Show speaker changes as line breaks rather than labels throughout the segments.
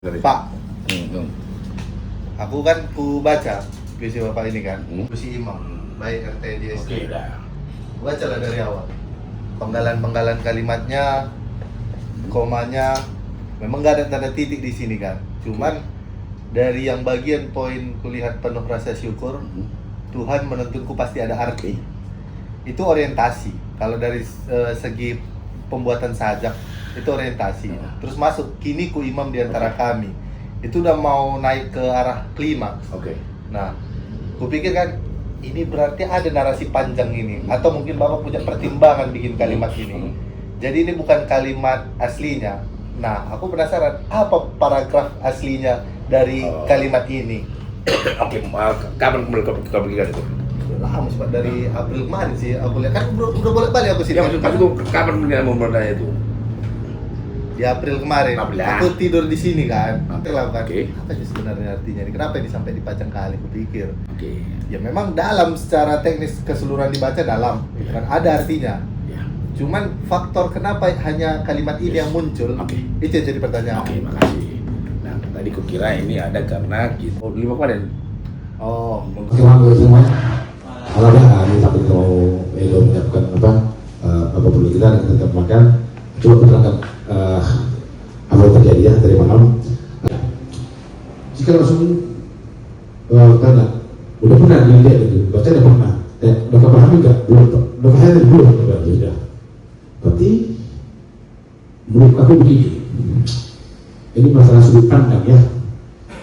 Pak, aku kan ku baca puisi Bapak ini kan, puisi Imam, baik RT di SD.
Oke, dah.
Baca lah dari awal. Penggalan-penggalan kalimatnya, komanya, memang nggak ada tanda titik di sini kan. Cuman dari yang bagian poin kulihat penuh rasa syukur, Tuhan menuntunku pasti ada arti. Itu orientasi. Kalau dari segi pembuatan sajak itu orientasi. Terus masuk kini ku imam di antara kami. Itu udah mau naik ke arah klimaks.
Oke.
Nah, kupikir kan ini berarti ada narasi panjang ini, atau mungkin Bapak punya pertimbangan bikin kalimat ini. Jadi ini bukan kalimat aslinya. Nah, aku penasaran apa paragraf aslinya dari kalimat ini.
Oke, kapan kembali ke pikiran itu?
Lama sih Pak, dari April kemarin sih aku lihat kan udah boleh balik aku sini.
Ya maksudku kapan kemudian mau berdaya itu?
Di April kemarin. Aku tidur di sini kan. Aku lakukan.
Oke.
Apa sih sebenarnya artinya ini? Kenapa ini sampai dipajang kali? Aku pikir.
Oke.
Ya memang dalam secara teknis keseluruhan dibaca dalam, kan ada artinya.
Ya.
Cuman faktor kenapa hanya kalimat ini yang muncul?
Oke.
Itu yang jadi pertanyaan.
Oke, makasih. Nah, tadi kukira ini ada karena gitu. 5 kemarin.
Oh,
Bagaimana semua? Alhamdulillah kami sampai mau Edo menyiapkan apa perlu kita dan tetap makan. Coba terangkan apa yang terjadi ya dari malam. Jika langsung tanya, udah pernah dilihat itu, baca udah pernah. Udah pahami nggak? Belum. Udah pahami belum? Sudah. Berarti menurut aku begini. Ini masalah sudut pandang ya.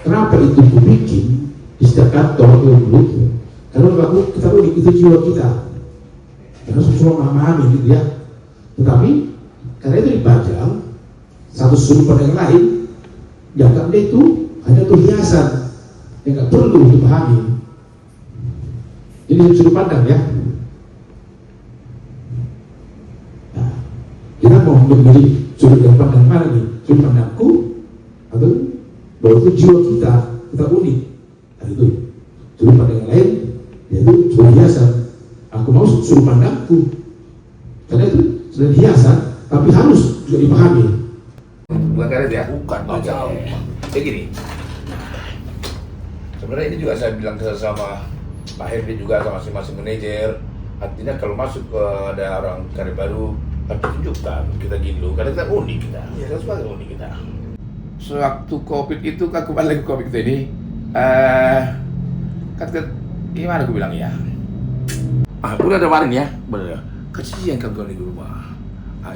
Kenapa itu aku bikin di setiap kantor itu? Karena kita itu jiwa kita. Karena semua memahami gitu ya. Tetapi karena itu dipajang satu sudut pandang yang lain, dianggap dia itu hanya tuh hiasan yang nggak perlu dipahami. Jadi sudut pandang ya. Nah, kita mau memilih sudut pandang mana nih? Sudut pandangku atau bahwa itu jiwa kita unik. Nah, itu sudut pandang yang lain yaitu sudut hiasan. Aku mau sudut pandangku karena itu sudut hiasan, tapi harus juga dipahami.
Bukan karet ya?
Bukan,
jauh. Kayak gini. Sebenarnya ini juga saya bilang sama Pak Henry juga sama masing-masing manajer. Artinya kalau masuk ke ada orang karir baru, harus tunjukkan kita gini loh, karena kita unik kita. Iya, kita sebagai unik kita. Sewaktu COVID itu, kan kembali lagi COVID ini, gimana aku bilang ya? Udah ada kemarin ya, bener. Kasihan kawan-kawan di rumah.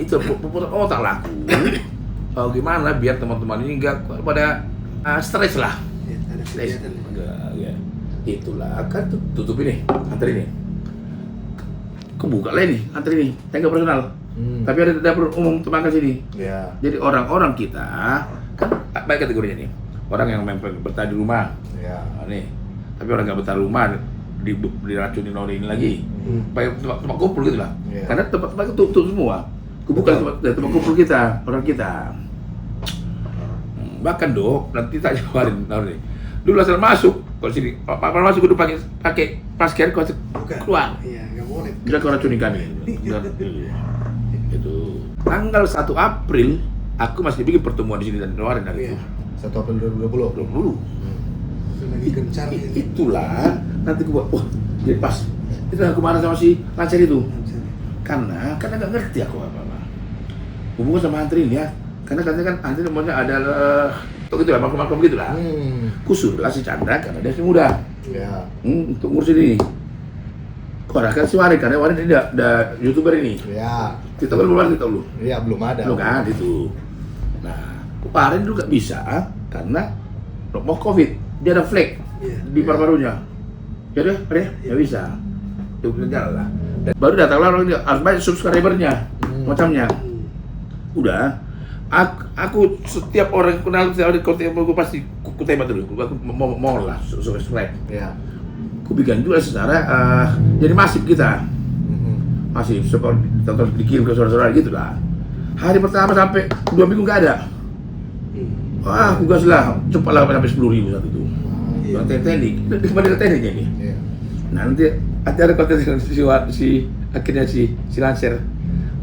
Itu putar otak laku. Gimana biar teman-teman ini enggak pada stres lah.
Ya, ada
Stres. Ya. Itulah kan tutup ini, antri ini. Kebuka lah ini, antri ini, tangga personal. Tapi ada dapur umum teman sini.
Ya.
Jadi orang-orang kita kan baik kategorinya nih. Orang yang bertahan di rumah.
Ya.
Nih. Tapi orang nggak betah rumah diracunin oleh ini lagi. Tempat kumpul gitu lah.
Yeah.
Karena tempat tutup semua. Kebuka tempat kumpul kita, orang kita. Bahkan dok, nanti tak jawarin nih. Dulu asal masuk, kalau sini, apa masuk udah pakai masker, kalau keluar.
Iya, nggak boleh.
Udah kau racunin kami. Itu. Tanggal 1 April, aku masih bikin pertemuan di sini dan keluarin hari itu.
1 April 2020.
Lagi gencar gitu.
Itulah nanti gua jadi pas itu aku marah sama si lancar itu karena nggak ngerti aku apa hubungan sama antri ini ya karena katanya kan antri namanya ada gitu lah maklum gitu lah kusur lah si Chandra karena dia masih muda
Ya.
untuk ngurusin ini kan si Warin karena Warin ini ada YouTuber ini
Ya.
kita belum tahu lu
Iya, belum ada.
belum kan itu nah Warin dulu nggak bisa karena mau COVID dia ada flek di paru-parunya. Ya deh, nggak bisa. Itu jalan lah. Dan baru datang orang dia harus banyak subscribernya, macamnya. Udah. Aku setiap orang kenal setiap hari aku pasti aku tembak dulu. Aku mau lah subscribe.
Ya.
Aku bikin juga secara jadi masif kita. Masif, seperti tonton dikirim ke saudara-saudara gitu lah. Hari pertama sampai 2 minggu nggak ada. Wah, aku gas lah, cepatlah sampai 10.000 saat itu. Yang teknik, kembali ke tekniknya nih.
Iya.
Nah nanti ada konten si akhirnya si Lancer.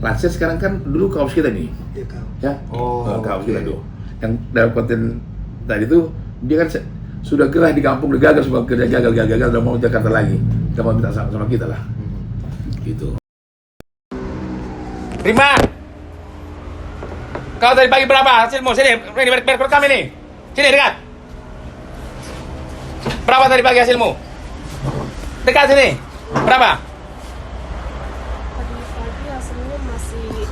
Lancer sekarang kan dulu kaos kita nih,
Ya kau.
ya.
Oh,
kaos
oke.
kita tuh. Yang dalam konten Tadi itu dia kan sudah gerah di kampung, udah gagal semua kerja, gagal, udah mau Jakarta lagi. Gak mau minta sama kita lah. Gitu.
Rima, kau tadi pagi berapa hasilmu? Sini, ini berkam ini. Sini dekat. Berapa tadi pagi hasilmu? Dekat sini. Berapa?
Tadi pagi hasilnya masih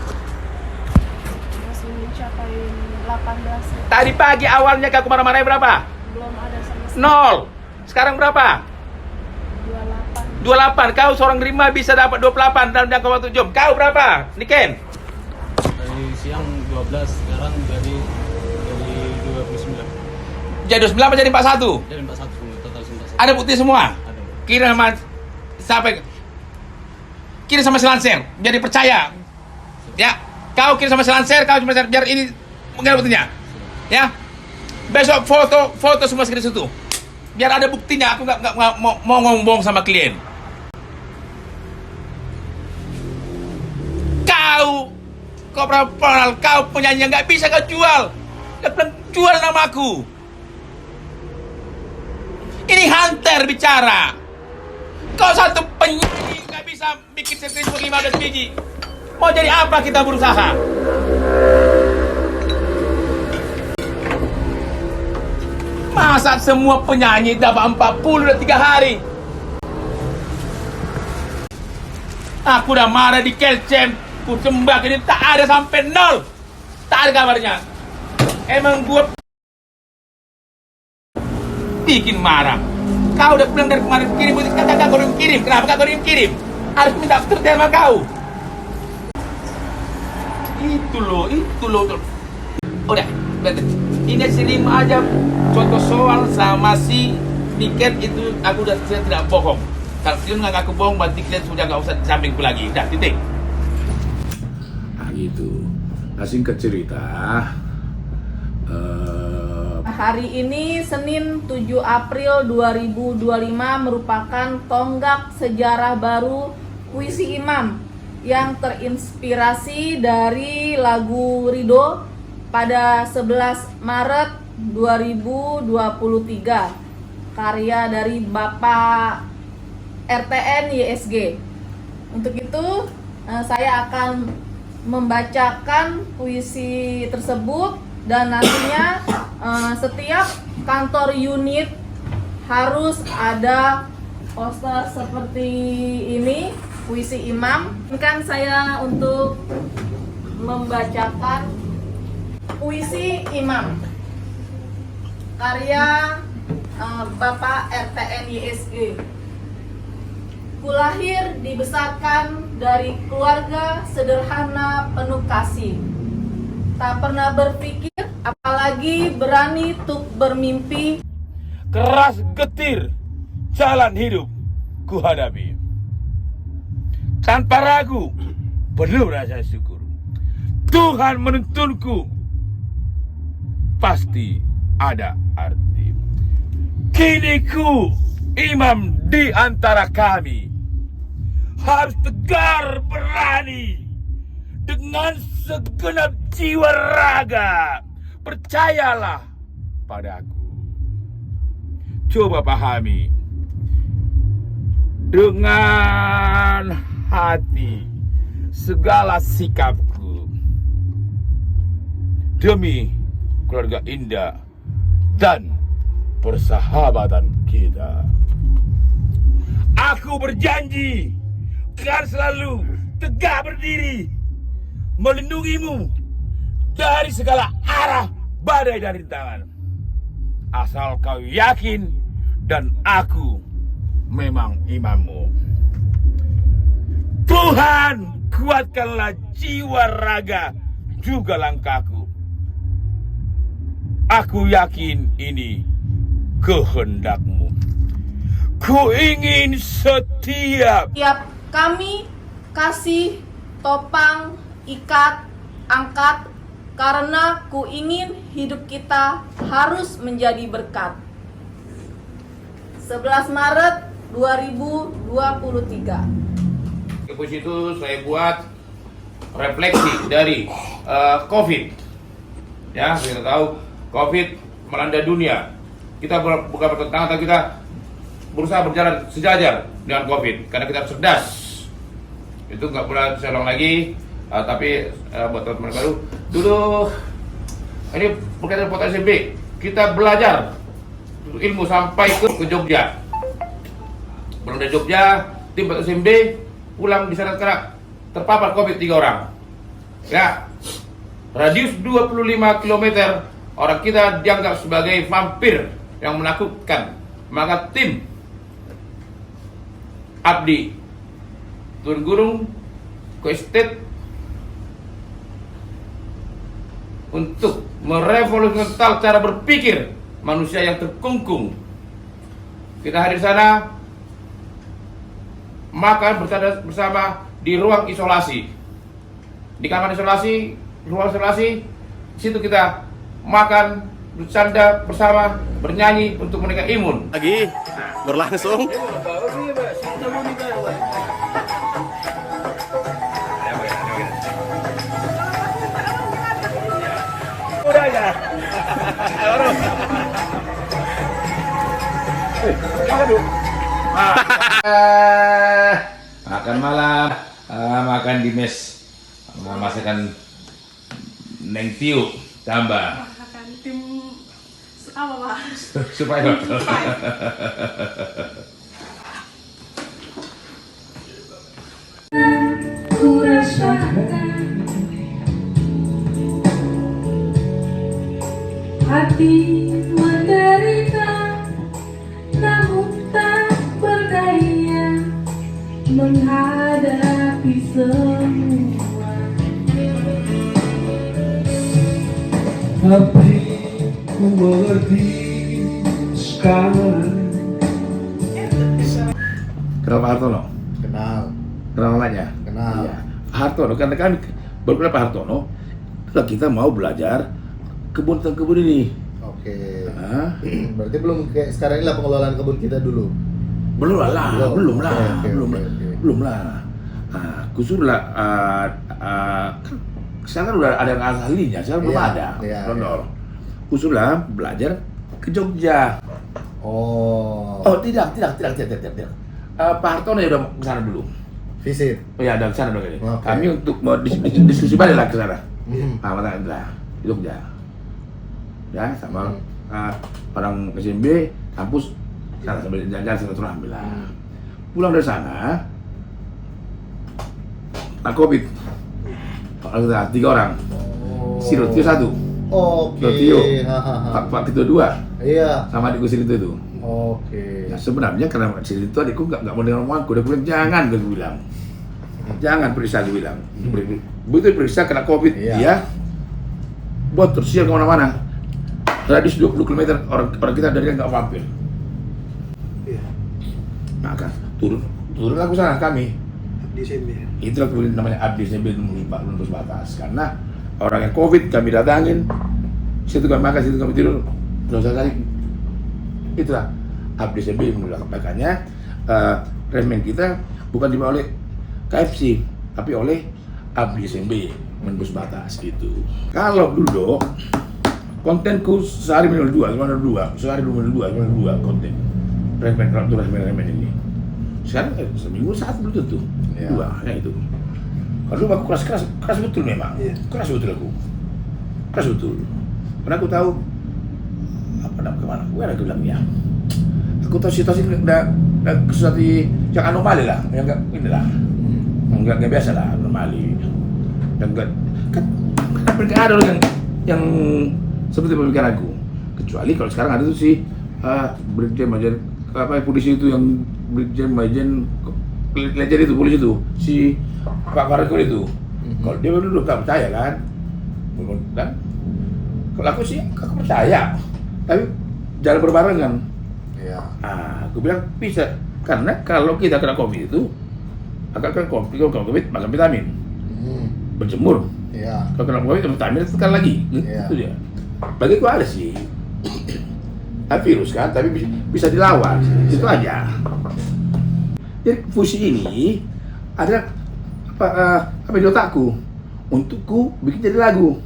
mencapai 18.
Tadi pagi awalnya kau marah-marah berapa?
Belum ada sama sekali.
0. Sekarang berapa?
28.
28. Kau seorang Rima bisa dapat 28 dalam jangka waktu jam. Kau berapa? Niken?
Dari siang 12, sekarang dari 29.
Jadi 29 apa jadi 41?
Jadi 41 semua, total 41.
Ada bukti semua?
Ada.
Kirim sama sampai kirim sama selanser, jadi percaya. Ya, kau kirim sama selanser, kau cuma biar ini mungkin buktinya. Ya, besok foto semua sekali situ, biar ada buktinya. Aku nggak mau ngomong sama klien. Kau operasional, kau penyanyi nggak bisa kau jual. Kau bilang jual namaku. Ini hunter bicara. Kau satu penyanyi nggak bisa bikin skrip 15 biji. Mau jadi apa kita berusaha? Masa semua penyanyi dapat 40 dan 3 hari? Aku udah marah di Kelcem. Ku sembah ini tak ada sampai 0. Tak ada kabarnya. Emang gua bikin marah. Kau udah pulang dari kemarin kirim musik, kata kau kirim. Kenapa kau kirim? Harus minta kerja sama kau. Itu loh. Udah, betul. Ini si Rima aja contoh soal sama si Niken itu aku saya tidak bohong. Kalau kalian nggak aku bohong, berarti kalian sudah nggak usah sampingku lagi. Udah, titik.
Nah gitu. Nah singkat cerita,
hari ini Senin 7 April 2025 merupakan tonggak sejarah baru puisi Imam yang terinspirasi dari lagu Ridho pada 11 Maret 2023, karya dari Bapak RTN YSG. Untuk itu saya akan membacakan puisi tersebut, dan nantinya setiap kantor unit harus ada poster seperti ini, puisi Imam. Kan saya untuk membacakan puisi Imam karya Bapak RTN YSG. Kulahir dibesarkan dari keluarga sederhana penuh kasih. Tak pernah berpikir, apalagi berani untuk bermimpi.
Keras getir jalan hidup ku hadapi. Tanpa ragu, penuh rasa syukur. Tuhan menuntunku, pasti ada arti. Kini ku imam di antara kami, harus tegar berani dengan segenap jiwa raga. Percayalah padaku. Coba pahami dengan hati segala sikapku demi keluarga indah dan persahabatan kita. Aku berjanji akan selalu tegak berdiri melindungimu dari segala arah badai dan rintangan. Asal kau yakin dan aku memang imammu. Tuhan, kuatkanlah jiwa raga juga langkahku. Aku yakin ini kehendakmu. Ku ingin setiap
Kami kasih topang, ikat, angkat, karena ku ingin hidup kita harus menjadi berkat. 11 Maret 2023.
Puisi itu saya buat refleksi dari COVID. Ya, kita tahu COVID melanda dunia. Kita bukan bertentangan, tapi kita berusaha berjalan sejajar dengan COVID karena kita cerdas. Itu nggak boleh saya ulang lagi. Tapi buat teman-teman baru, dulu ini berkaitan dengan SMP, kita belajar ilmu sampai ke Jogja. Pulang dari Jogja, tim SMP pulang di sana karena terpapar COVID 3 orang. Ya, radius 25 km orang kita dianggap sebagai vampir yang menakutkan. Maka tim Abdi turun gunung ke estate untuk merevolusikan cara berpikir manusia yang terkungkung. Kita hadir di sana, makan bersama di ruang isolasi, di kamar isolasi, ruang isolasi. Situ kita makan, bercanda bersama, bernyanyi untuk meningkatkan imun.
Lagi berlangsung.
Makan malam, makan di mes, masakan Neng Tiu tambah
Makan tim apa Pak?
supaya
Ku rasakan hati menderita, namun tak berdaya menghadapi semua.
Tapi ku mengerti sekarang.
Kenal Pak Hartono?
Kenal.
Kenal namanya?
Kenal.
Iya. Pak Hartono, karena kan baru Pak Hartono, itulah kita mau belajar kebun ini.
Oke.
Hah?
Berarti belum kayak sekarang inilah pengelolaan kebun kita dulu.
Belum lah.
Oke.
Belum lah. Kusurlah, sekarang udah ada yang ahlinya, sekarang belum
Iya,
ada.
iya,
Donor. Kusurlah belajar ke Jogja.
Oh.
Oh tidak. Pak Hartono ya udah ke sana dulu.
Visit.
Oh ya, ada ke sana dong ini.
Oke.
Kami untuk mau diskusi balik lah ke sana.
Hmm.
Mata lah, di Jogja. Ya, sama orang SMB kampus sana sambil jalan silaturahmi lah. Pulang dari sana, COVID. Kalau kita 3 orang, si Rotio 1,
Oke.
Rotio,
Hahaha.
Pak Ketua 2,
Iya.
sama adikku si Rito itu.
Oke.
Nah, sebenarnya karena si Rito adikku nggak mau dengar omonganku, dia bilang jangan, gue bilang. Jangan periksa, gue bilang. Begitu periksa kena COVID,
Iya.
dia buat tersiar kemana-mana. Radius 20 km orang kita dari nggak vampir.
Iya.
Maka turun aku sana kami.
Di sini.
Itulah kemudian namanya Abdi SMP Lembus Batas. Karena orang yang COVID kami datangin, situ kami makan, situ kami tidur, dosa kali. Itulah Abdi SMP Lembus Batas. Makanya remen kita bukan dibawa oleh KFC, tapi oleh Abdi SMP Lembus Batas itu. Kalau dulu kontenku sehari minimal 2, sehari minimal 2 konten. Remen ini. Sekarang seminggu 1 belum tentu.
Iya.
2, ya itu. Kalau dulu aku keras betul memang.
Iya.
Keras betul aku. Keras betul. Karena aku tahu apa nak kemana. Aku bilang ya. Aku tahu situasi udah sesuatu yang anomali lah, yang enggak inilah. Enggak biasa lah, anomali. Dan enggak kan mereka ada orang yang seperti pemikiran aku. Kecuali kalau sekarang ada tuh si Brigjen Majen polisi itu yang Brigjen Majen legend itu polisi itu si Pak Farakul itu. Kalau dia dulu tak percaya kan, kalau aku sih aku percaya, tapi jangan berbarengan.
Iya.
Aku bilang bisa, karena kalau kita kena COVID itu akan COVID makan vitamin, berjemur.
Iya.
Kalau kena COVID vitamin itu kan lagi,
Iya.
itu dia. Bagiku ada sih virus kan, tapi bisa dilawan, itu aja. Jadi fusi ini ada apa di otakku untukku bikin jadi lagu.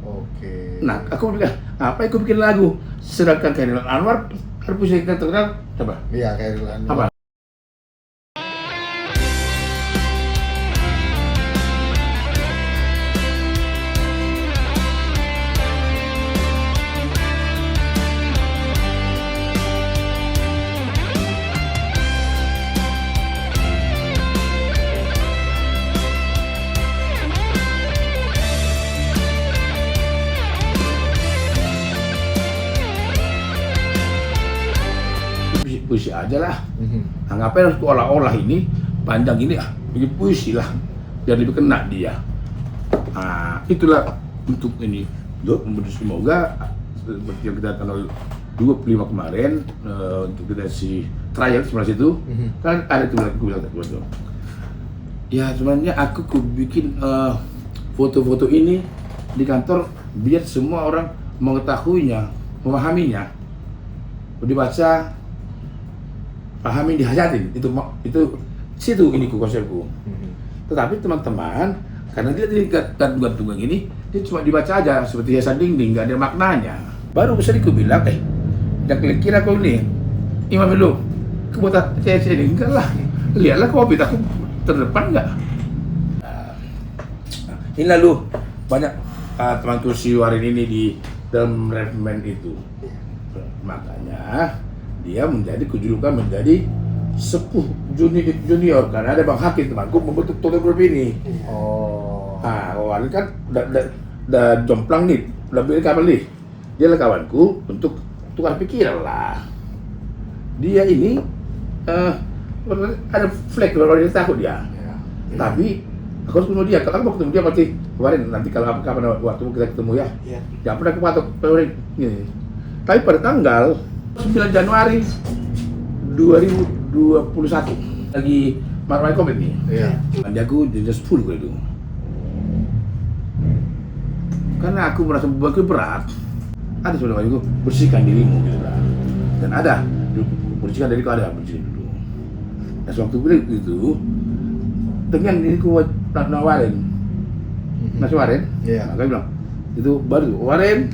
Oke.
Nah, aku bilang, apa aku bikin lagu? Sedangkan Khairil Anwar ada puisi kita terkenal, coba.
Iya, kayak dulu.
Apa? Puisi aja lah. Anggapnya harus olah-olah ini panjang ini bikin puisi lah biar lebih kena dia. Nah, itulah untuk ini. Semoga seperti yang kita tanggal 25 kemarin untuk kita si trial sebelah situ kan ada tuh lagu. Ya sebenarnya aku bikin foto-foto ini di kantor biar semua orang mengetahuinya, memahaminya, dibaca, pahamin, dihayatin. Itu situ ini konsepku. Tetapi teman-teman, karena dia gantung ini, dia cuma dibaca aja seperti hiasan dinding, nggak ada maknanya. Baru bisa bilang, yang kira aku ini, Imam dulu, kebuatan CC ini enggak lah. Lihatlah kopi aku terdepan nggak. Ini lalu banyak temanku si Warin ini di dalam referensi itu. Makanya dia kejulukan menjadi sepuh junior karena ada Bang Hakim temanku membentuk Total Group ini.
Oh.
Nah, Warin kan udah jomplang nih, udah beli kapal nih. Dia lah kawanku untuk tukar pikiran lah. Dia ini ada flag kalau dia takut dia. Tapi aku harus ketemu dia. Kalau mau ketemu dia pasti kemarin nanti kalau kapan waktu kita ketemu ya. Jangan pernah kepatok Warin. Tapi pada tanggal 9 Januari 2021 lagi marai Covid nih.
Iya.
Mandi aku jenis full gue itu. Karena aku merasa beban berat. Ada saudara aku bersihkan dirimu gitu lah. Dan ada bersihkan diriku ada bersihkan dulu. Nah sewaktu bilang itu dengan diriku nawarin. Mas Warin,
Iya.
Nah, bilang itu baru Warin,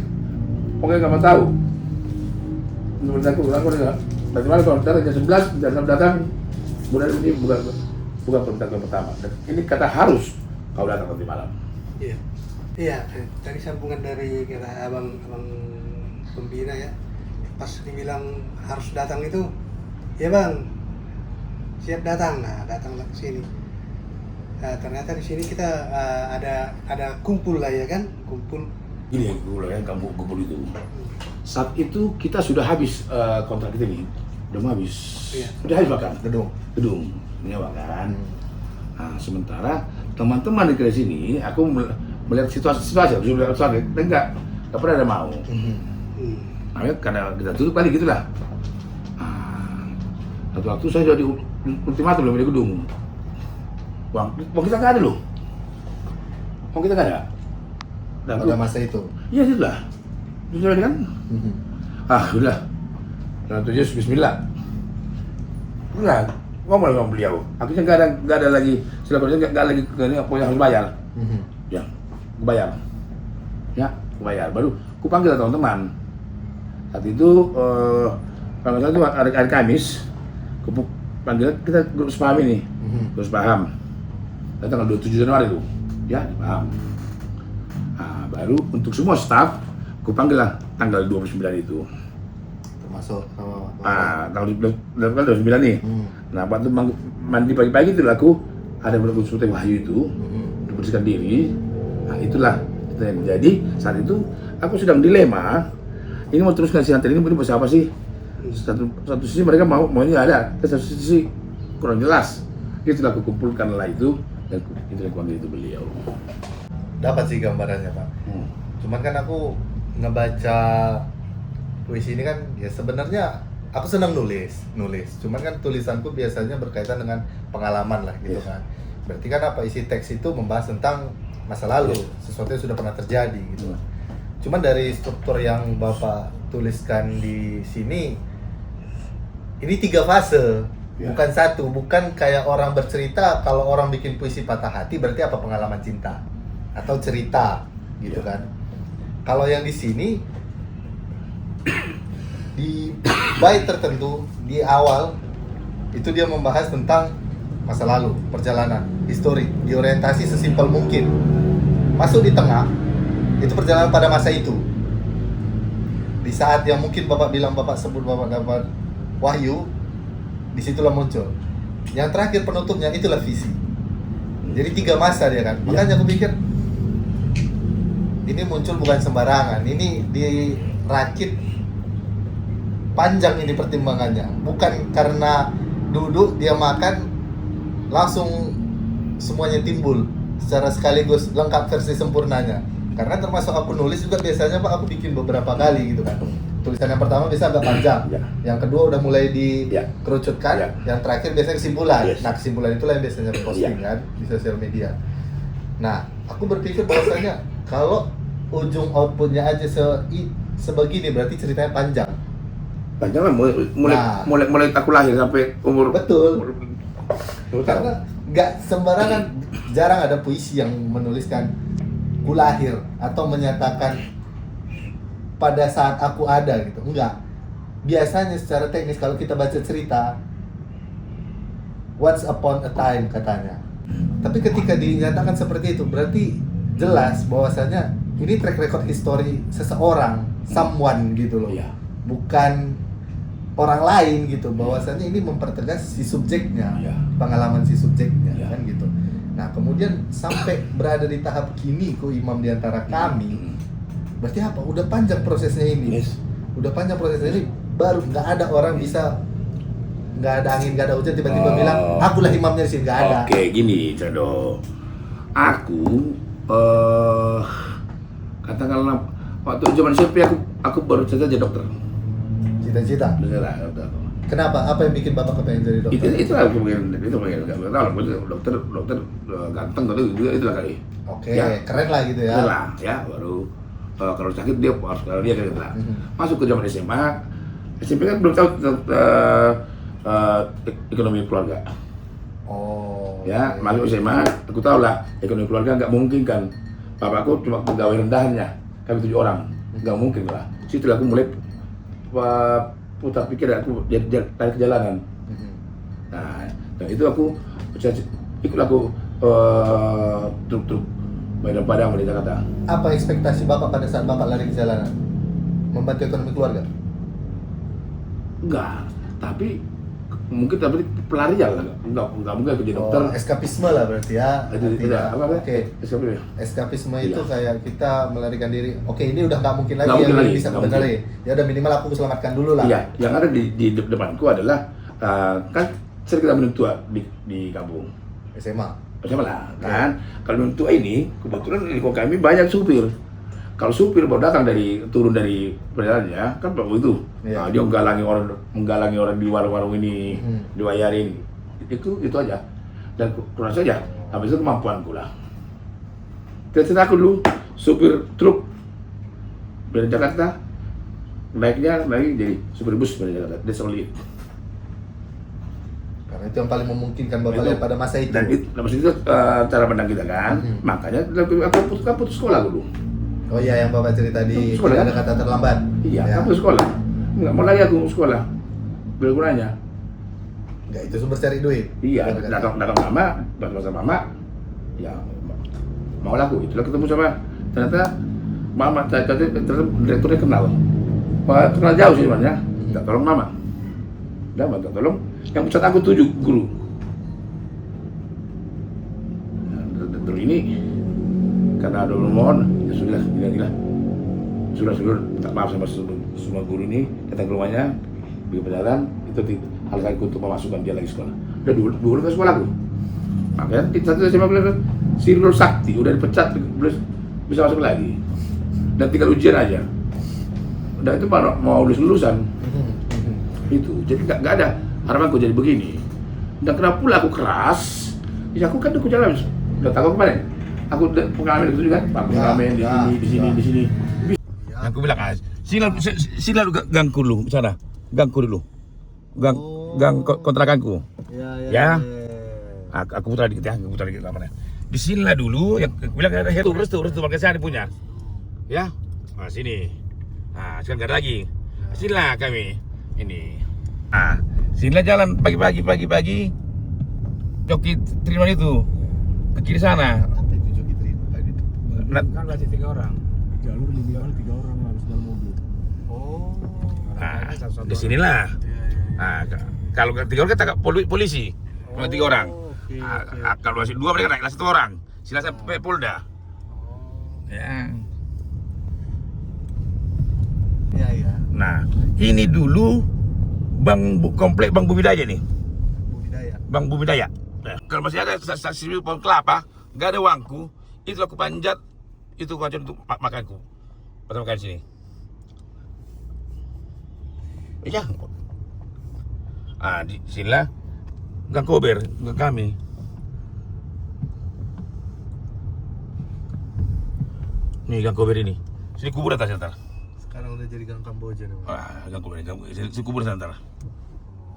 pokoknya nggak mau tahu. Menurut aku enggak. Bagaimana kalau datang jam 11 dan datang bulan ini bukan permintaan pertama. Dan ini kata harus kau datang nanti malam.
Iya. Iya, tadi sambungan dari kata abang pembina ya. Pas dibilang harus datang itu, ya bang, siap datang. Nah, datanglah ke sini. Nah, ternyata di sini kita ada kumpul lah ya kan, kumpul.
Ini yang gue yang kamu kumpul itu. Saat itu kita sudah habis kontrak kita nih, udah mau habis.
Iya.
Udah habis bahkan
Gedung.
nyewa kan. Nah, sementara teman-teman di sini, aku melihat situasi, aku melihat situasi, enggak pernah ada mau. Nah, karena kita tutup kali gitulah. Satu waktu saya jadi ultimatum belum di gedung. Uang kita nggak ada loh. Uang kita nggak ada. Dan
Pada masa itu.
iya sudah. Sudah kan? Sudah. Dan tujuh Bismillah. Enggak, ngomong sama beliau. Akhirnya nggak ada lagi. Setelah nggak lagi ke ini apa yang harus bayar. Ya, bayar. Ya, bayar. Baru ku panggil teman-teman. Saat itu kalau itu hari Kamis, ku panggil kita grup paham ini. Grup paham. Tanggal 27 Januari itu. Ya, paham. Nah, baru untuk semua staff ku panggil lah tanggal 29 itu.
Termasuk
Tanggal 29 nih. Nah, waktu mandi pagi-pagi itu aku ada berlaku seperti Wahyu itu membersihkan diri. Nah, itulah. Jadi saat itu aku sedang dilema. Ini mau teruskan si Hantel ini buat siapa sih? Satu sisi mereka maunya ada, satu sisi kurang jelas. Itulah aku kumpulkan lah itu dan itu yang panggil itu beliau.
Dapat sih gambarannya Pak. Cuman kan aku ngebaca puisi ini kan ya sebenarnya aku senang nulis. Cuman kan tulisanku biasanya berkaitan dengan pengalaman lah gitu kan. Berarti kan apa isi teks itu membahas tentang masa lalu, sesuatu yang sudah pernah terjadi gitu. Cuman dari struktur yang Bapak tuliskan di sini ini 3 fase. Bukan satu, bukan kayak orang bercerita kalau orang bikin puisi patah hati berarti apa pengalaman cinta atau cerita gitu kan. Kalau yang di sini di bait tertentu di awal itu dia membahas tentang masa lalu, perjalanan, histori, diorientasi sesimpel mungkin. Masuk di tengah itu perjalanan pada masa itu. Di saat yang mungkin Bapak bilang Bapak sebut Bapak dapat wahyu, disitulah muncul. Yang terakhir penutupnya itulah visi. Jadi 3 masa dia kan. Makanya aku pikir ini muncul bukan sembarangan. Ini dirakit panjang ini pertimbangannya. Bukan karena duduk dia makan langsung semuanya timbul secara sekaligus lengkap versi sempurnanya. Karena termasuk aku nulis juga biasanya Pak aku bikin beberapa kali gitu kan. Tulisan yang pertama bisa agak panjang, yang kedua udah mulai dikerucutkan, yang terakhir biasanya kesimpulan. Nah kesimpulan itulah yang biasanya posting kan di sosial media. Nah aku berpikir bahwasanya kalau ujung outputnya aja sebegini berarti ceritanya panjang.
Panjang lah, mulai aku lahir sampai umur.
Betul. Karena nggak sembarangan, jarang ada puisi yang menuliskan ku lahir atau menyatakan pada saat aku ada gitu. Enggak. Biasanya secara teknis kalau kita baca cerita once upon a time katanya. Tapi ketika dinyatakan seperti itu berarti jelas bahwasanya ini track record history seseorang, someone gitu loh. Bukan orang lain gitu, bahwasanya ini mempertegas si subjeknya, pengalaman si subjeknya kan gitu. Nah kemudian sampai berada di tahap kini ku imam di antara kami, berarti apa? Udah panjang prosesnya ini, udah panjang prosesnya ini, baru nggak ada orang bisa, nggak ada angin, nggak ada hujan tiba-tiba bilang akulah imamnya di sini, nggak ada.
Oke, gini Cado, aku katakanlah waktu zaman SMP aku baru saja jadi dokter.
Cita-cita.
Dokter.
Kenapa? Apa yang bikin Bapak kepengen jadi dokter?
Itu lah mungkin nggak tahu dokter ganteng itulah kali.
Oke, keren lah gitu ya.
Keren lah ya, baru kalau sakit dia harus kalau dia keren lah. Masuk ke zaman SMA, SMP kan belum tahu ekonomi keluarga. Ya, masuk SMA, aku tahu lah ekonomi keluarga nggak mungkin kan. Bapakku cuma pegawai rendahannya, kami 7 orang, nggak mungkin lah. Situ aku mulai putar pikir, aku jadi tarik ke jalanan. Nah, dan itu aku ikut aku truk Medan Padang di Jakarta.
Apa ekspektasi Bapak pada saat Bapak lari ke jalanan? Membantu ekonomi keluarga?
Enggak, tapi pelarian lah, enggak mungkin aku jadi dokter.
Eskapisme lah berarti ya.
Oke.
Eskapisme itu kayak kita melarikan diri. Oke, ini udah nggak mungkin lagi
Nggak
yang
mungkin lagi,
bisa
nggak
benerin. Ya udah minimal aku selamatkan dulu lah.
Iya, yang ada di depanku adalah kan sering kita minum tua di kampung.
SMA
lah, kan? Kalau minum tua ini kebetulan di kami banyak supir. Kalau supir baru datang turun dari perjalanannya kan begitu. Nah, dia menggalangi orang di warung-warung ini, diwayarin. Itu aja. Dan kurang saja. Habis itu kemampuanku lah. Cerita aku dulu supir truk dari Jakarta naiknya jadi supir bus dari Jakarta. That's only it.
Karena itu yang paling memungkinkan Bapak lihat pada masa itu.
Dan masa itu cara pandang kita kan. Makanya aku putus sekolah dulu.
Oh iya, yang Bapak cerita di
sekolah,
tidak ada kata terlambat.
Iya, aku sekolah. Nggak mau lagi aku sekolah. Bila gunanya.
Enggak, itu sumber cari duit.
Iya, datang sama mama. Ya, mau laku. Itulah ketemu sama ternyata mama, ternyata direkturnya kenal. Kenal jauh sih sebenarnya. Minta tolong mama. Udah, minta tolong. Yang pecat aku 7 guru. Nah, direktur ini karena ada mohon, ya sudah, sudah minta maaf sama semua guru ini, datang ke rumahnya, bikin pelajaran, itu halkan untuk memasukkan dia lagi sekolah. Udah dulu ke sekolahku. Makanya satu SMA bilang, Sirul Sakti udah dipecat, bisa masuk lagi. Dan tinggal ujian aja. Udah itu mau lulusan. Itu, jadi nggak ada harapanku jadi begini. Dan kenapa pula aku keras? Ya aku kan jalan, udah tahu kemarin. Aku pengalaman itu juga, pengalaman di sini. Yang aku bilang, sila gangku dulu sana, gangku dulu, gang kontrakanku, ya. Aku putar dikit ya, namanya. Di sini lah dulu, yang aku bilang restu, makanya saya punya, ya.
Nah, sini. Nah, sekarang nggak ada lagi. Sinilah kami. Ini. Nah, sinilah jalan pagi-pagi. Joki Trinon itu ke kiri sana.
Apa itu Joki Trino?
Kan masih 3 orang. Jalur minimal 3 orang harus dalam mobil.
Oh.
Nah, di sinilah. Nah, kalau 3 orang kita polisi. Cuma 3 orang.
Oke.
Kalau masih 2 mereka naik 1 orang. Silakan sampai Polda. Ya.
Iya.
Nah, ini dulu komplek Bang Bumidaya nih.
Budidaya.
Bang Bumidaya. Nah, kalau masih ada stasiun pohon kelapa, nggak ada uangku, itu aku panjat, itu aku panjat untuk makanku. Pertama kali sini. Iya. Di sinilah Gang Kober, gang kami. Nih Gang Kober ini. Sini kubur atas ntar.
Sekarang udah jadi Gang Kamboja nih.
Gang Kober, sini kubur ntar.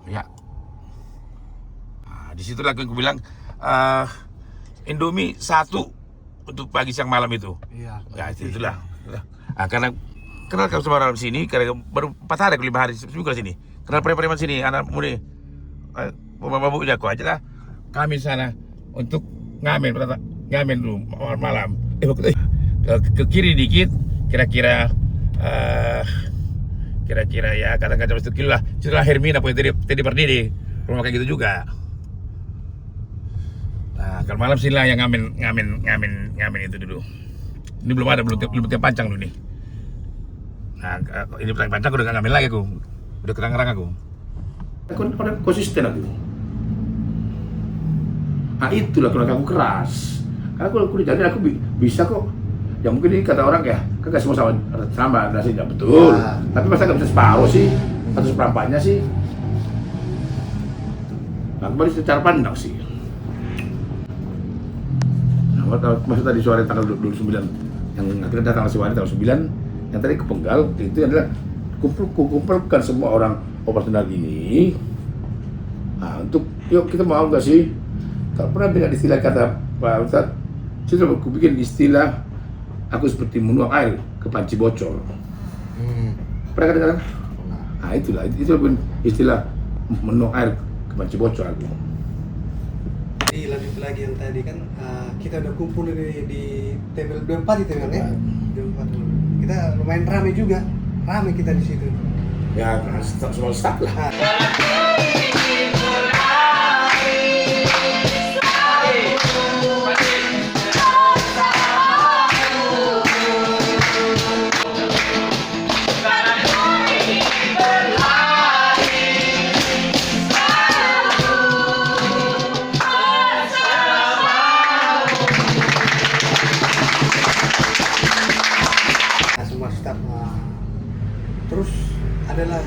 Ya. Di situ lagi aku bilang Indomie 1 untuk pagi siang malam itu.
Iya.
Ya itulah. Karena kenal kamu sama orang sini, karena baru 4 hari, 5 hari seminggu di sini. Kenal preman sini, anak muda. Mabuk-mabuk aku aja lah. Kami sana untuk ngamen dulu malam. Ke kiri dikit, kira-kira ya kata-kata itu kilo lah. Itulah Hermina punya Teddy Pardede. Rumah kayak gitu juga. Nah, kalau malam sini lah yang ngamen itu dulu. Ini belum ada, belum pancang dulu nih. Nah, ini pancang udah gak ngamen lagi aku. Udah kerang-kerang aku.
Orang konsisten aku. Nah itulah kalau aku keras. Karena aku dijaga aku bisa kok. Ya mungkin ini kata orang ya, kan gak semua sama nasinya betul.
Nah.
Tapi masa gak bisa separuh sih, 1/4-nya sih. Nah, kembali secara pandang sih. Nah, maksud tadi sore tanggal 29 yang akhirnya datang si wanita tanggal 9, yang tadi ke Penggal itu adalah kumpulkan semua orang operasional ini. Nah, untuk yuk kita mau nggak sih? Kalau pernah dengar istilah kata Pak Ustadz, saya coba bikin istilah aku seperti menuang air ke panci bocor. Pernah dengar? Nah itulah, itu istilah menuang air ke panci bocor aku.
Jadi lanjut lagi yang tadi kan kita udah kumpul di table 24 itu kan ya. 24. Kita lumayan ramai juga. Ramai kita di situ.
Ya, semua staff lah.
Semua staf. Terus adalah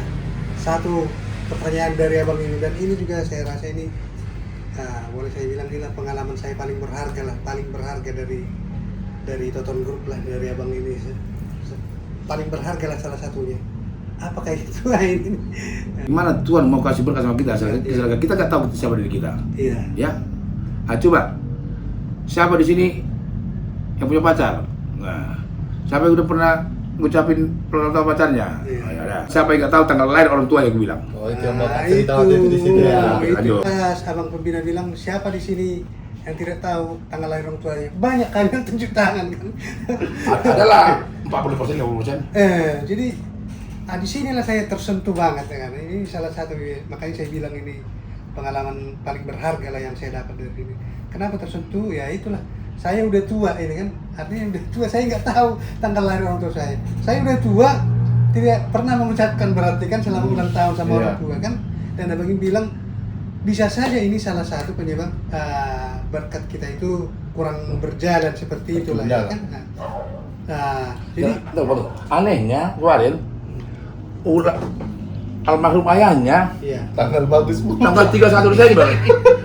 satu pertanyaan dari abang ini, dan ini juga saya rasa ini boleh saya bilang inilah pengalaman saya paling berharga dari Toton Group lah, dari abang ini paling berharga lah salah satunya. Apakah itu ini?
Gimana Tuhan mau kasih berkat sama kita? Selagi kita nggak tahu siapa diri kita.
Iya.
Ya, coba siapa di sini yang punya pacar? Nah, siapa yang udah pernah ngucapin ulang tahun pacarnya?
Iya.
Oh, ya, ada. Siapa yang nggak tahu tanggal lahir orang tua yang gue bilang?
Oh, itu yang Bapak cerita waktu itu di sini ya.
Itu
Aduh.
pas abang pembina bilang siapa di sini yang tidak tahu tanggal lahir orang tuanya? Banyak kan yang tunjuk tangan kan.
Adalah 40%, 50%.
Jadi di sinilah saya tersentuh banget kan. Ini salah satu, makanya saya bilang ini pengalaman paling berharga lah yang saya dapat dari ini. Kenapa tersentuh? Ya itulah. Saya udah tua ini kan, artinya udah tua, saya nggak tahu tanggal lahir orang tua saya. Saya udah tua, tidak pernah mengucapkan berarti kan selama ulang tahun sama orang tua kan. Dan abang ini bilang, bisa saja ini salah satu penyebab berkat kita itu kurang berjalan seperti itulah ya kan. Jadi
anehnya kemarin udah almarhum ayahnya
iya.
Tanggal bagus bu.
tanggal 31 Desember.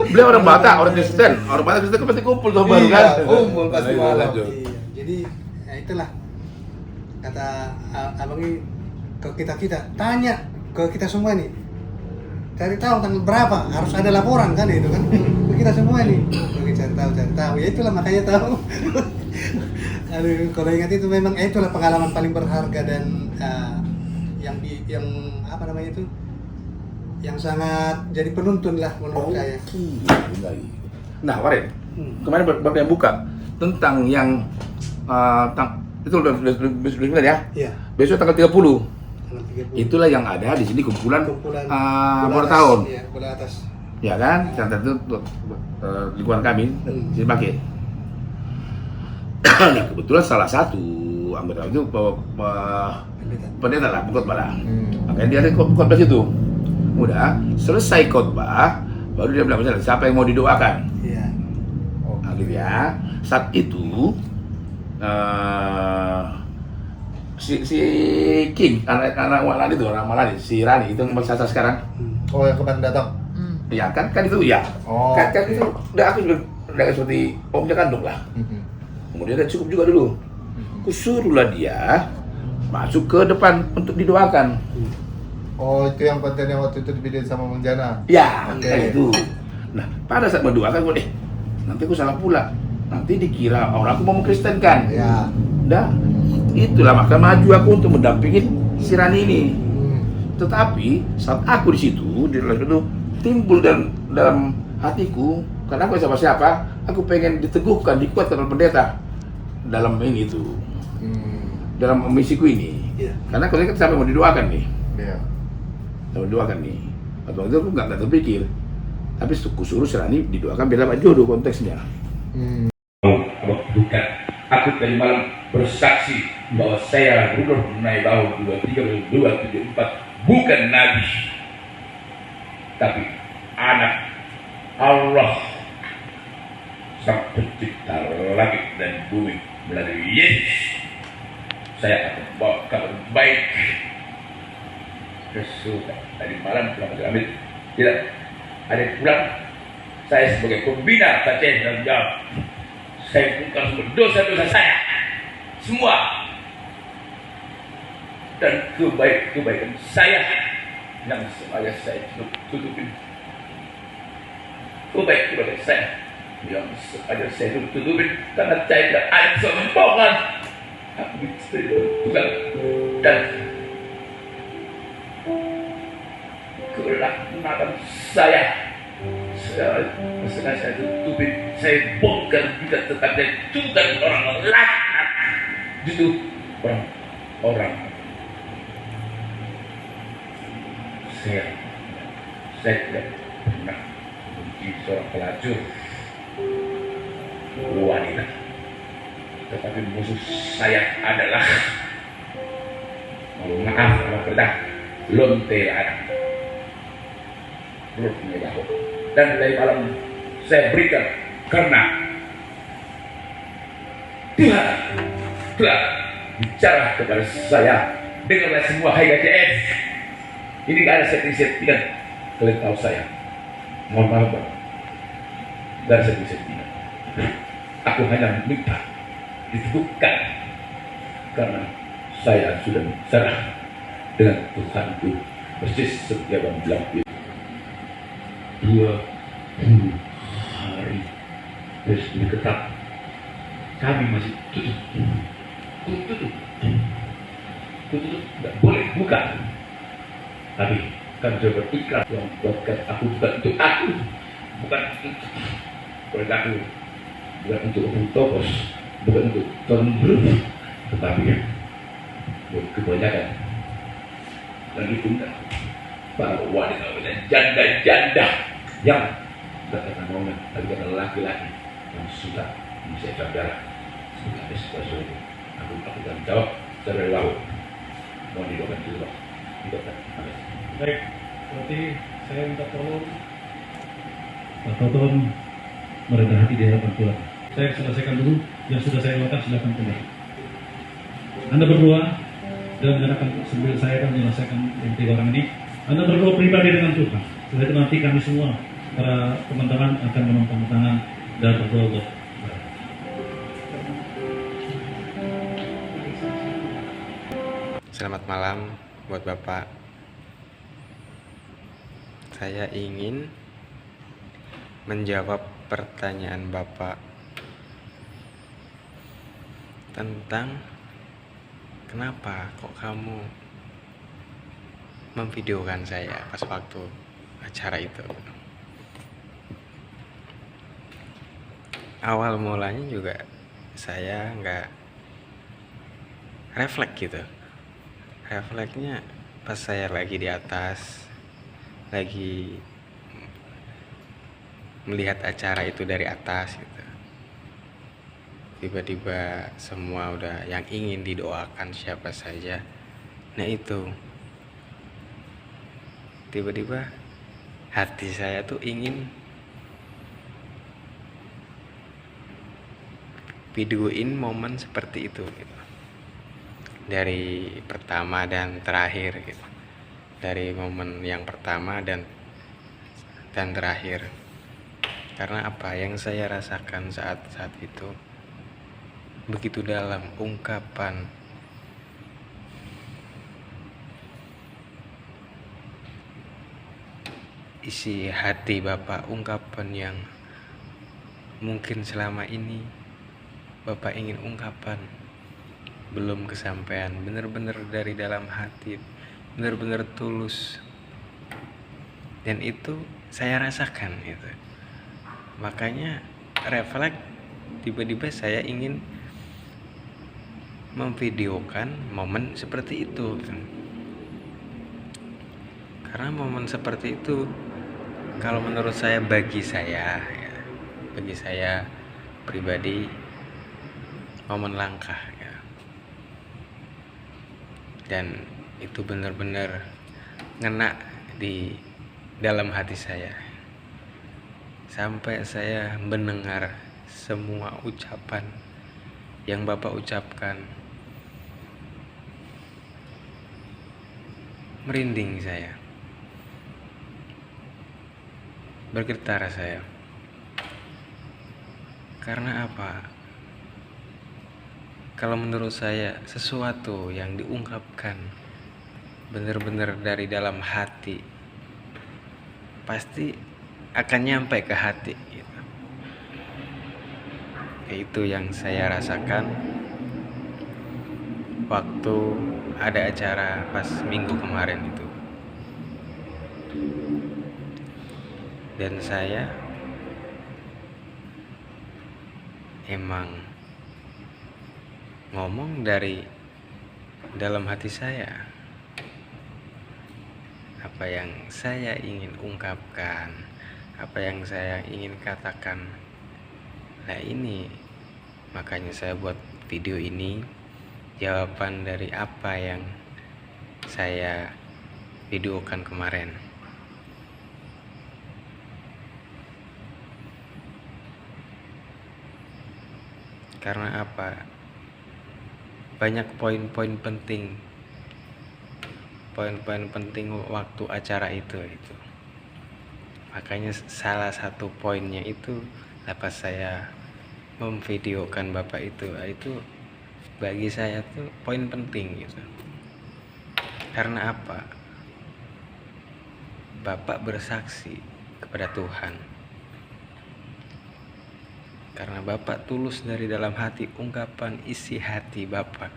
Beliau orang Batak, orang Kristen. Orang Batak Kristen kan pasti kumpul tuh baru kan.
Kumpul pasti malam.
Iya, jadi ya itulah kata abang ini ke kita tanya ke kita semua nih, cari tahu tanggal berapa, harus ada laporan kan itu kan ke kita semua nih, cari tahu ya itulah makanya tahu Aduh, kalau ingat itu memang itulah pengalaman paling berharga dan yang apa namanya itu, yang sangat jadi penuntun lah menurut saya.
Nah, kemarin Bapak yang buka tentang yang itu udah bilang ya.
Iya.
Besok tanggal 30.
Tanggal 30.
Itulah yang ada di sini kumpulan
bola
bola
atas,
tahun.
Iya, bola atas.
Ya kan? Yang itu lingkungan kami sini pakai. Nah, kebetulan salah satu anggota itu pendeta lah, khotbah. Makanya dia ada khotbah situ. Udah selesai khotbah, baru dia bilang misalnya siapa yang mau didoakan.
Iya.
Nah, gitu ya. Saat itu si King, anak Malani itu, orang Malani, si Rani itu nomor satu sekarang.
Oh, yang kemarin datang.
Ya kan itu ya.
Oh,
Kan itu udah aku udah seperti omnya kandung lah. Kemudian dia cukup juga dulu. Kusuruhlah dia masuk ke depan untuk didoakan.
Oh, itu yang konten yang waktu itu dibikin sama Bang Jana.
Ya,
Oke.
kayak itu. Nah, pada saat mendoakan gue, nanti aku salah pula. Nanti dikira orang aku mau mengkristenkan.
Ya.
Dah, itulah maka maju aku untuk mendampingi si Rani ini. Tetapi saat aku di situ, di dalam itu timbul dalam hatiku, karena aku siapa-siapa, aku pengen diteguhkan, dikuatkan oleh pendeta dalam ini itu, dalam misiku ini.
Iya.
Karena kalau kan sampai mau didoakan nih,
Iya.
mau didoakan nih. Waktu itu aku nggak terpikir, tapi aku suruh si Rani didoakan biar dapat jodoh konteksnya. Bukan, aku tadi malam bersaksi bahwa saya Rudolf Naibahu 23/2/74 bukan nabi, tapi anak Allah, sang pencipta langit dan bumi. Melalui Yesus saya akan bawa kabar baik ke surga. Tadi malam telah mengambil, tidak ada yang pulang. Saya sebagai pembina KCN dan jawab, saya bukan semua dosa-dosa saya semua, dan kebaikan saya yang sengaja saya tutupin. Kebaikan saya yang sengaja saya tutupin karena saya tidak ada sombongan. Aku diberi Tuhan dan kelaknatan saya sengaja saya tutupin, saya bongkar juga, tetapi juga orang laknat, justru orang saya tidak pernah membenci seorang pelacur wanita, tetapi musuh saya adalah, mohon maaf kalau lonte anak Rudolf Naibahu. Dan dari malam saya berikan karena Tuhan telah bicara kepada saya. Dengarlah semua, hai KCS, ini gak ada setting-settingan. Kalian tahu saya, mohon maaf Bang, gak ada setting-settingan. Aku hanya minta diteguhkan karena saya sudah berserah dengan Tuhanku, persis seperti Abang bilang. 20 hari resmi tetap kami masih tutup, tidak boleh buka. Tapi kami sudah berikrar yang buatkan aku bukan untuk aku, bukan untuk keluarga aku, bukan untuk tokos, bukan untuk Tuhan, tetapi buat kebanyakan dan itu para wanita dan janda-janda yang katakan momen, tapi kata laki-laki yang sudah bisa darah sudah ada sesuatu itu. Aku akan jawab secara laut. Mohon didoakan juga.
Baik, berarti saya minta tolong Pak Toton merendah hati di hadapan Tuhan. Saya selesaikan dulu yang sudah saya lakukan, silakan keluar. Anda berdua dan menyerahkan sambil saya akan menyelesaikan yang 3 orang ini. Anda berdoa pribadi dengan Tuhan. Setelah itu nanti kami semua para teman-teman akan menonton tangan dan berdoa.
Selamat malam buat Bapak. Saya ingin menjawab pertanyaan Bapak. tentang kenapa kok kamu memvideokan saya pas waktu acara itu. Awal mulanya juga saya nggak refleks gitu. Refleksnya pas saya lagi di atas, lagi melihat acara itu dari atas gitu. Tiba-tiba semua udah yang ingin didoakan siapa saja. Nah itu tiba-tiba hati saya tuh ingin videoin momen seperti itu gitu. Dari pertama dan terakhir gitu. Dari momen yang pertama dan terakhir. Karena apa yang saya rasakan saat itu begitu dalam ungkapan isi hati Bapak, ungkapan yang mungkin selama ini Bapak ingin ungkapan belum kesampaian, benar-benar dari dalam hati, benar-benar tulus, dan itu saya rasakan itu. Makanya refleks, tiba-tiba saya ingin memvideokan momen seperti itu, karena momen seperti itu kalau menurut saya, bagi saya pribadi, momen langka ya. Dan itu benar-benar ngena di dalam hati saya, sampai saya mendengar semua ucapan yang Bapak ucapkan, merinding saya, bergetar saya. Karena apa? Kalau menurut saya, sesuatu yang diungkapkan benar-benar dari dalam hati pasti akan nyampe ke hati gitu. Itu yang saya rasakan waktu ada acara pas minggu kemarin itu. Dan saya emang ngomong dari dalam hati saya, apa yang saya ingin ungkapkan, apa yang saya ingin katakan. Nah ini makanya saya buat video ini, jawaban dari apa yang saya videokan kemarin. Karena apa? Banyak poin-poin penting waktu acara itu. Makanya salah satu poinnya itu pas saya memvideokan Bapak itu bagi saya tuh poin penting gitu. Karena apa? Bapak bersaksi kepada Tuhan. Karena Bapak tulus dari dalam hati, ungkapan isi hati Bapak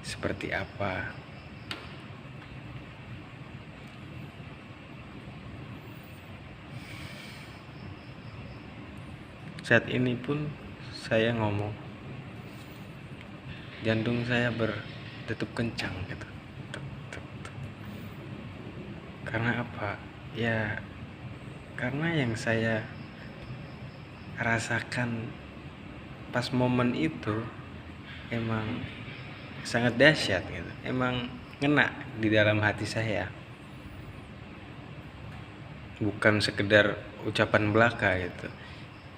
seperti apa. Saat ini pun saya ngomong, jantung saya berdetup kencang gitu. Karena apa? Ya karena yang saya rasakan pas momen itu emang sangat dahsyat gitu. Emang ngena di dalam hati saya. Bukan sekedar ucapan belaka gitu.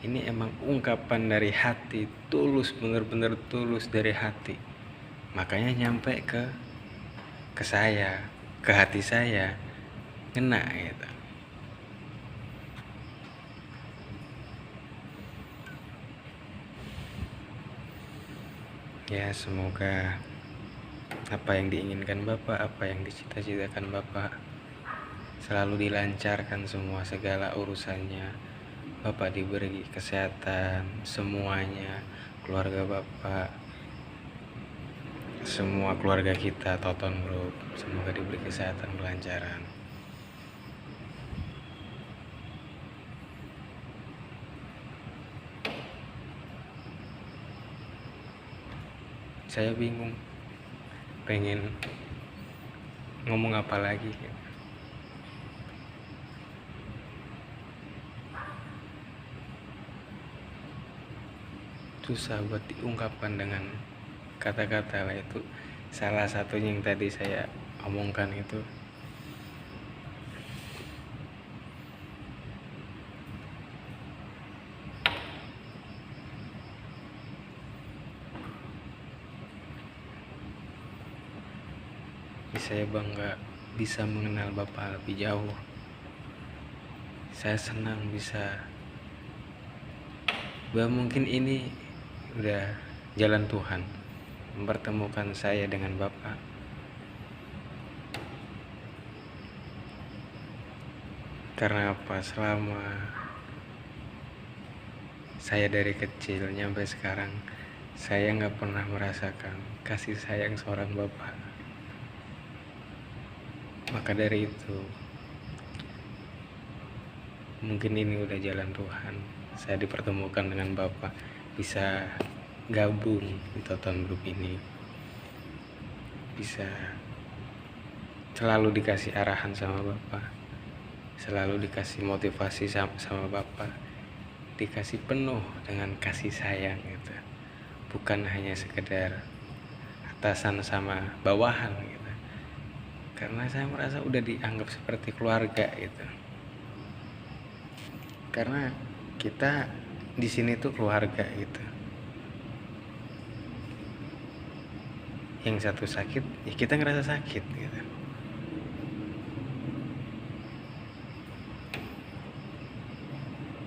Ini emang ungkapan dari hati, tulus, benar-benar tulus dari hati. Makanya nyampe ke saya, ke hati saya, ngena gitu. Ya semoga apa yang diinginkan Bapak, apa yang dicita-citakan Bapak selalu dilancarkan semua segala urusannya. Bapak diberi kesehatan semuanya, keluarga Bapak semua keluarga kita, Toton Group, semoga diberi kesehatan, kelancaran. Saya bingung, pengen ngomong apa lagi. Susah buat diungkapkan dengan kata-kata lah. Itu salah satunya yang tadi saya omongkan itu. Saya bangga bisa mengenal Bapak lebih jauh. Saya senang bisa, bahwa mungkin ini udah jalan Tuhan mempertemukan saya dengan Bapak. Karena apa? Selama saya dari kecil sampai sekarang, saya nggak pernah merasakan kasih sayang seorang Bapak. Maka dari itu, mungkin ini udah jalan Tuhan. Saya dipertemukan dengan Bapak, bisa gabung di Toton Group ini, bisa selalu dikasih arahan sama Bapak, selalu dikasih motivasi sama Bapak, dikasih penuh dengan kasih sayang gitu. Bukan hanya sekedar atasan sama bawahan gitu. Karena saya merasa udah dianggap seperti keluarga gitu. Karena kita di sini tuh keluarga gitu. Yang satu sakit, ya kita ngerasa sakit gitu.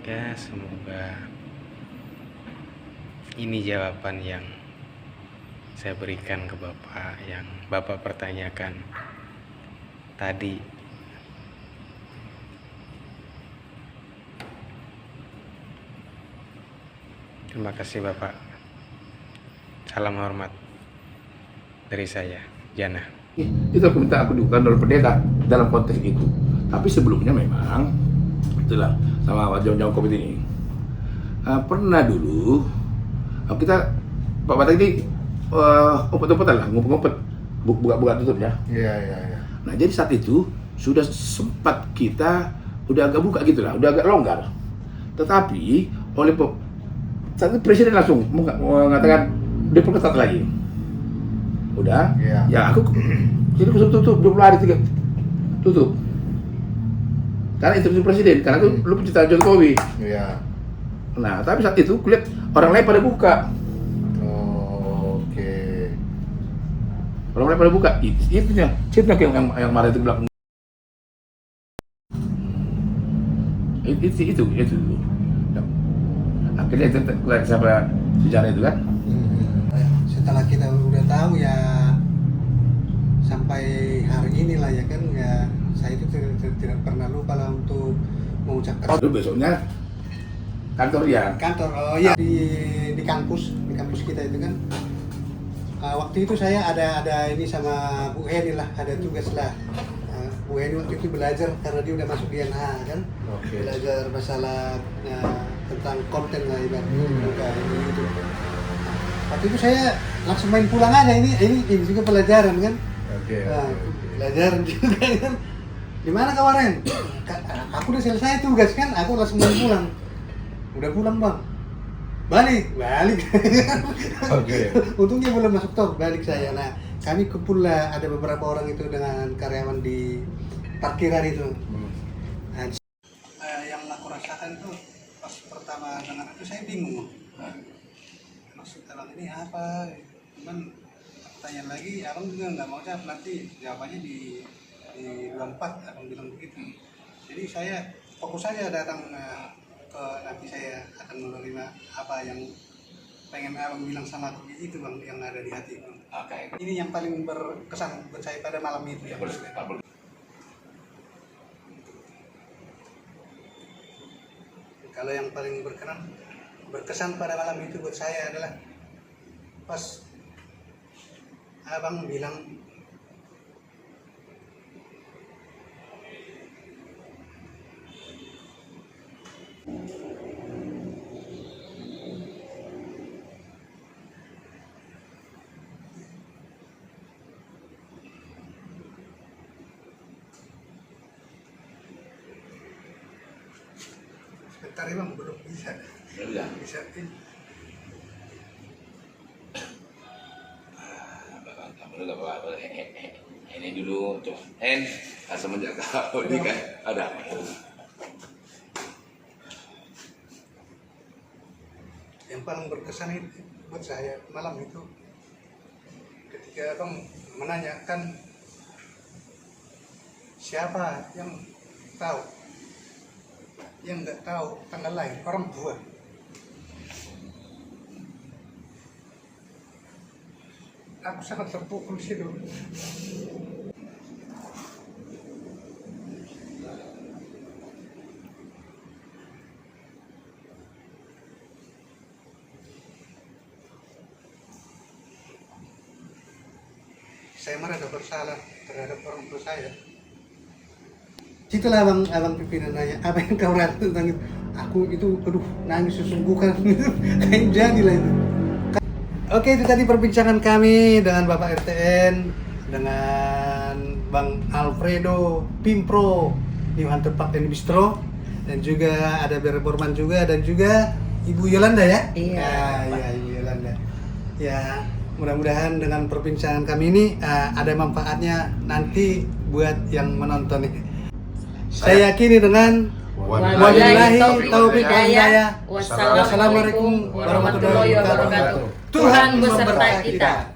Ya semoga ini jawaban yang saya berikan ke Bapak, yang Bapak pertanyakan tadi. Terima kasih Bapak. Salam hormat dari saya, Jana.
Itu aku minta aku dukungan dari pendeta dalam konteks itu. Tapi sebelumnya memang itulah sama jauh-jauh COVID ini. Pernah dulu kita Pak Batak ini umpet-umpetan lah, ngumpet-ngumpet, buka-buka tutupnya.
Iya.
Nah jadi saat itu sudah sempat kita udah agak buka gitu lah, udah agak longgar. Tetapi oleh saat itu presiden langsung mengatakan diperketat lagi. Udah, ya aku jadi tutup 20 hari tutup. Karena instruksi presiden, karena itu lu penciptaan Jokowi.
Iya.
Nah tapi saat itu kulihat orang lain pada buka. Kalau mereka pada buka, itu yang marah itu bilang itu. Akhirnya itu siapa sejarah itu kan?
Setelah kita udah tahu ya sampai hari ini lah ya kan, ya saya itu tidak pernah lupa lah untuk mengucapkan.
Lalu besoknya kantor ya?
Kantor, oh iya di kampus kita itu kan. Waktu itu saya ada ini sama Bu Heni lah, ada tugas lah. Bu Heni waktu itu belajar karena dia udah masuk di NH kan, belajar masalah tentang konten lah ibaratnya gitu. Waktu itu saya langsung main pulang aja, ini juga pelajaran kan. Pelajaran juga kan. Di mana kawaran? Aku udah selesai tugas kan, aku langsung main pulang. Udah pulang bang. Balik. Untungnya belum masuk tol, balik saya. Nah, kami kumpul lah, ada beberapa orang itu dengan karyawan di parkiran itu. Nah, yang aku rasakan itu pas pertama dengar itu saya bingung. Maksud abang ini apa? Cuman pertanyaan lagi, abang juga nggak mau jawab, nanti jawabannya di 24, abang bilang begitu. Jadi saya fokus saja datang nanti saya akan menerima apa yang pengen abang bilang sama aku itu bang, yang ada di hati bang. Ini yang paling berkesan buat saya pada malam itu ya. Kalau yang paling berkesan pada malam itu buat saya adalah pas abang bilang sebentar ya bang, belum bisa. Bisa.
Ini dulu, coba. Asal menjaga. Ini kan ada.
Yang paling berkesan itu buat saya malam itu ketika abang menanyakan siapa yang tahu, yang nggak tahu tanggal lahir orang tua. Aku sangat terpukul situ. Saya merasa bersalah terhadap orang tua saya. Itulah abang pimpinan nanya, apa yang kau rasa tentang itu? Aku itu, aduh, nangis sesungguhkan. Kayak jadilah itu. Oke, itu tadi perbincangan kami dengan Bapak RTN, dengan Bang Alfredo Pimpro di Hunter Park dan Bistro, dan juga ada Berborman juga, dan juga Ibu Yolanda ya? Iya. Iya, Ibu Yolanda. Ya, mudah-mudahan dengan perbincangan kami ini ada manfaatnya nanti buat yang menonton ini. Saya yakini dengan wabillahi taufiq wal hidayah. Wassalamualaikum warahmatullahi wabarakatuh. Tuhan beserta kita.